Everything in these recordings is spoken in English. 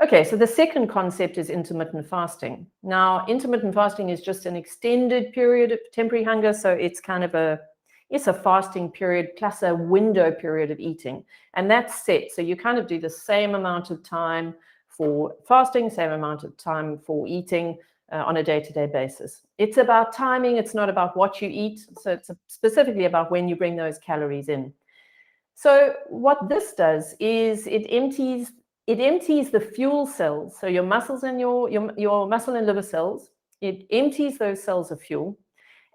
Okay, so the second concept is intermittent fasting. Now, intermittent fasting is just an extended period of temporary hunger, so it's kind of a fasting period plus a window period of eating, and that's set. So you kind of do the same amount of time for fasting, same amount of time for eating on a day-to-day basis. It's about timing, it's not about what you eat, so it's specifically about when you bring those calories in. So what this does is it empties the fuel cells, so your muscles and your muscle and liver cells. It empties those cells of fuel,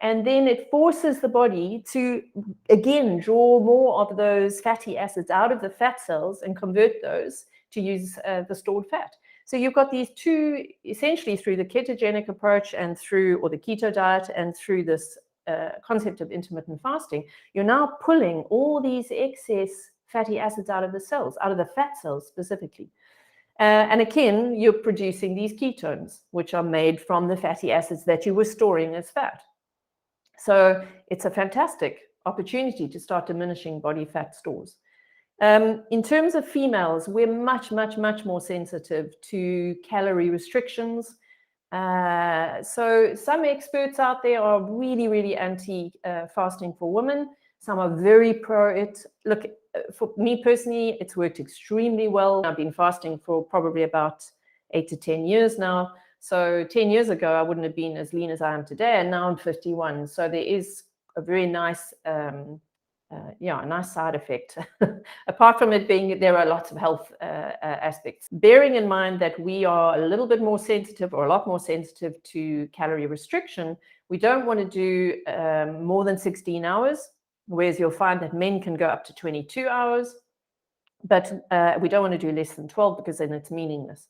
and then it forces the body to, again, draw more of those fatty acids out of the fat cells and convert those to use the stored fat. So you've got these two, essentially through the ketogenic approach and through, or the keto diet, and through this concept of intermittent fasting, you're now pulling all these excess fatty acids out of the cells, out of the fat cells specifically. And again, you're producing these ketones, which are made from the fatty acids that you were storing as fat. So it's a fantastic opportunity to start diminishing body fat stores. In terms of females, we're much, much, much more sensitive to calorie restrictions. So some experts out there are really, really anti-fasting for women. Some are very pro it. Look, for me personally, it's worked extremely well. I've been fasting for probably about 8 to 10 years now. So 10 years ago, I wouldn't have been as lean as I am today, and now I'm 51. So there is a very nice, a nice side effect. Apart from it being, there are lots of health aspects. Bearing in mind that we are a little bit more sensitive, or a lot more sensitive to calorie restriction, we don't want to do more than 16 hours, whereas you'll find that men can go up to 22 hours, but we don't want to do less than 12 because then it's meaningless.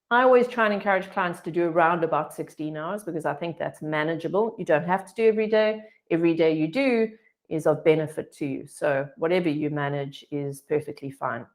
I always try and encourage clients to do around about 16 hours because I think that's manageable. You don't have to do every day. Every day you do is of benefit to you. So whatever you manage is perfectly fine.